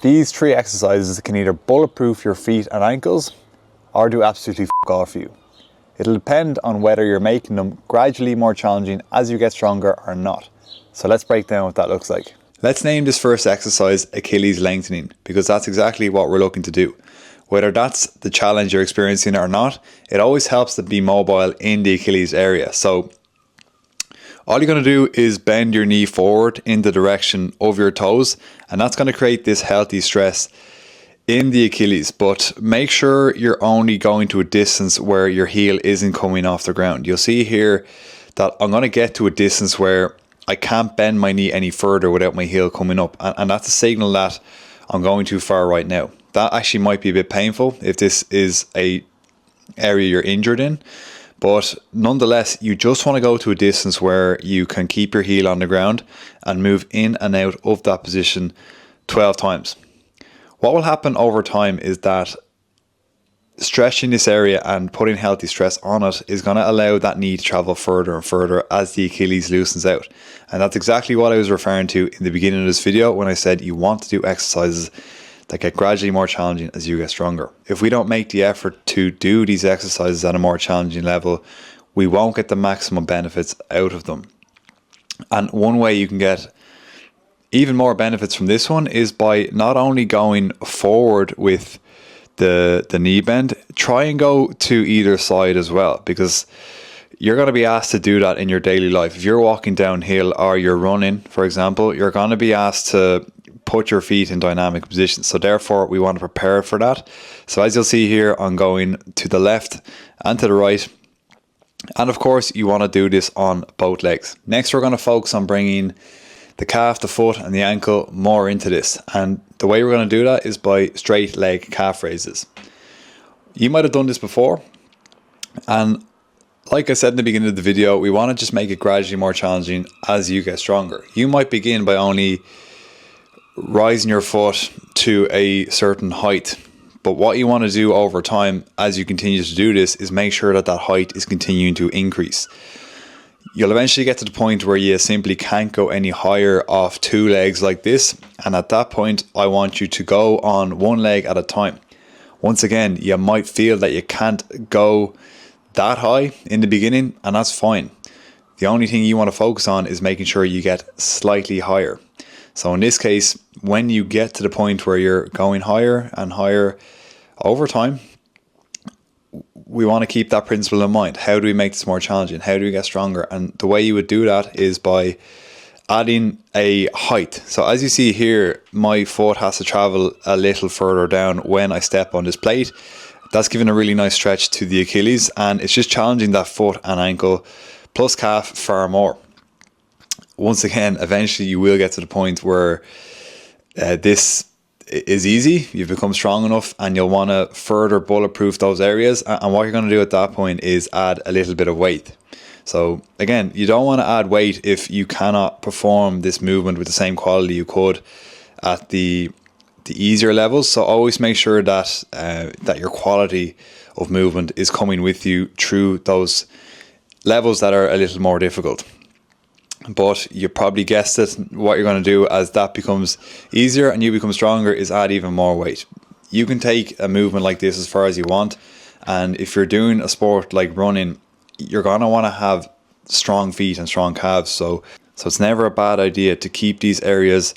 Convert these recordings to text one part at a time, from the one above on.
These 3 exercises can either bulletproof your feet and ankles or do absolutely f*** all for you. It'll depend on whether you're making them gradually more challenging as you get stronger or not. So let's break down what that looks like. Let's name this first exercise Achilles lengthening, because that's exactly what we're looking to do. Whether that's the challenge you're experiencing or not, it always helps to be mobile in the Achilles area. So all you're going to do is bend your knee forward in the direction of your toes, and that's going to create this healthy stress in the Achilles. But make sure you're only going to a distance where your heel isn't coming off the ground. You'll see here that I'm going to get to a distance where I can't bend my knee any further without my heel coming up, and that's a signal that I'm going too far right now. That actually might be a bit painful if this is a area you're injured in. But nonetheless, you just want to go to a distance where you can keep your heel on the ground and move in and out of that position 12 times. What will happen over time is that stretching this area and putting healthy stress on it is going to allow that knee to travel further and further as the Achilles loosens out. And that's exactly what I was referring to in the beginning of this video when I said you want to do exercises that get gradually more challenging as you get stronger. If we don't make the effort to do these exercises at a more challenging level, we won't get the maximum benefits out of them. And one way you can get even more benefits from this one is by not only going forward with the knee bend, try and go to either side as well, because you're going to be asked to do that in your daily life. If you're walking downhill or you're running, for example, you're going to be asked to put your feet in dynamic positions. So therefore we want to prepare for that. So as you'll see here, I'm going to the left and to the right. And of course you want to do this on both legs. Next we're going to focus on bringing the calf, the foot and the ankle more into this. And the way we're going to do that is by straight leg calf raises. You might have done this before. And like I said in the beginning of the video, we want to just make it gradually more challenging as you get stronger. You might begin by only rising your foot to a certain height, but what you want to do over time as you continue to do this is make sure that that height is continuing to increase. You'll eventually get to the point where you simply can't go any higher off 2 legs like this, and at that point I want you to go on 1 leg at a time. Once again, you might feel that you can't go that high in the beginning, and that's fine. The only thing you want to focus on is making sure you get slightly higher. So in this case, when you get to the point where you're going higher and higher over time, we want to keep that principle in mind. How do we make this more challenging? How do we get stronger? And the way you would do that is by adding a height. So as you see here, my foot has to travel a little further down when I step on this plate. That's giving a really nice stretch to the Achilles, and it's just challenging that foot and ankle plus calf far more. Once again, eventually you will get to the point where this is easy. You've become strong enough and you'll want to further bulletproof those areas. And what you're going to do at that point is add a little bit of weight. So again, you don't want to add weight if you cannot perform this movement with the same quality you could at the easier levels. So always make sure that that your quality of movement is coming with you through those levels that are a little more difficult. But you probably guessed it, what you're going to do as that becomes easier and you become stronger is add even more weight. You can take a movement like this as far as you want, and if you're doing a sport like running, you're going to want to have strong feet and strong calves. So it's never a bad idea to keep these areas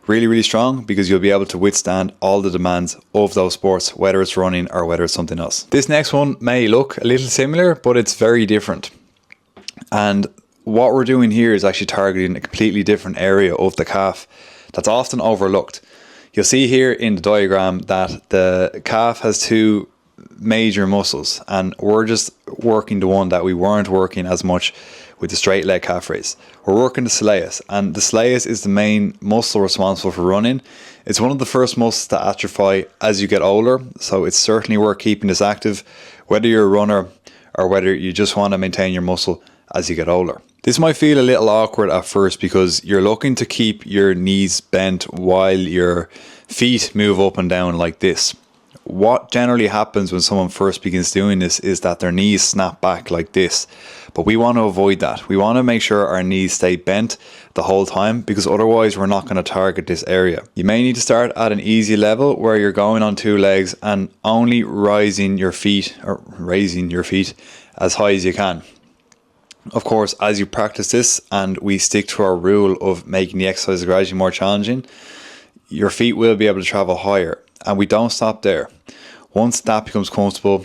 really strong, because you'll be able to withstand all the demands of those sports, whether it's running or whether it's something else. This next one may look a little similar, but it's very different. And what we're doing here is actually targeting a completely different area of the calf that's often overlooked. You'll see here in the diagram that the calf has 2 major muscles, and we're just working the one that we weren't working as much with the straight leg calf raise. We're working the soleus, and the soleus is the main muscle responsible for running. It's one of the first muscles to atrophy as you get older, so it's certainly worth keeping this active, whether you're a runner or whether you just want to maintain your muscle as you get older. This might feel a little awkward at first because you're looking to keep your knees bent while your feet move up and down like this. what generally happens when someone first begins doing this is that their knees snap back like this. But we want to avoid that. We want to make sure our knees stay bent the whole time, because otherwise we're not going to target this area. You may need to start at an easy level where you're going on 2 legs and only raising your feet as high as you can. Of course, as you practice this and we stick to our rule of making the exercise gradually more challenging, your feet will be able to travel higher, and we don't stop there. Once that becomes comfortable,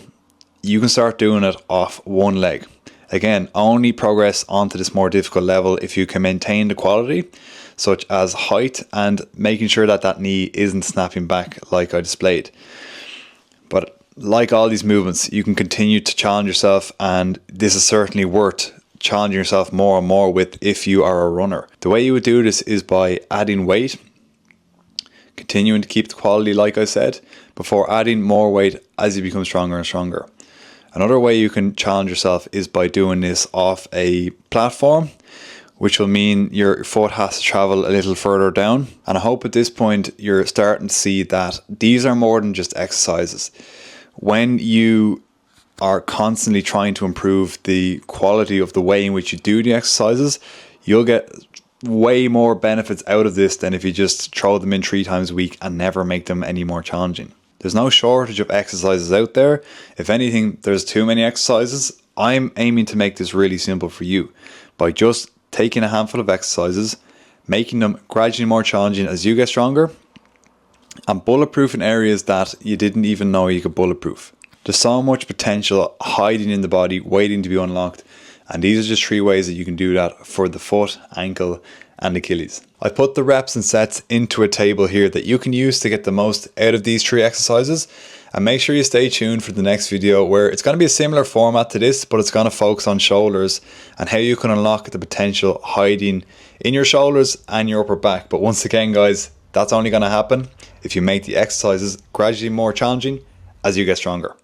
you can start doing it off 1 leg. Again, only progress onto this more difficult level if you can maintain the quality, such as height and making sure that that knee isn't snapping back like I displayed. But like all these movements, you can continue to challenge yourself, and this is certainly worth challenging yourself more and more with if you are a runner. The way you would do this is by adding weight, continuing to keep the quality like I said, before adding more weight as you become stronger and stronger. Another way you can challenge yourself is by doing this off a platform, which will mean your foot has to travel a little further down. And I hope at this point you're starting to see that these are more than just exercises. When you are constantly trying to improve the quality of the way in which you do the exercises, you'll get way more benefits out of this than if you just throw them in 3 times a week and never make them any more challenging. There's no shortage of exercises out there. If anything, there's too many exercises. I'm aiming to make this really simple for you by just taking a handful of exercises, making them gradually more challenging as you get stronger, and bulletproofing areas that you didn't even know you could bulletproof. There's so much potential hiding in the body, waiting to be unlocked. And these are just 3 ways that you can do that for the foot, ankle, and Achilles. I've put the reps and sets into a table here that you can use to get the most out of these 3 exercises. And make sure you stay tuned for the next video, where it's going to be a similar format to this, but it's going to focus on shoulders and how you can unlock the potential hiding in your shoulders and your upper back. But once again, guys, that's only going to happen if you make the exercises gradually more challenging as you get stronger.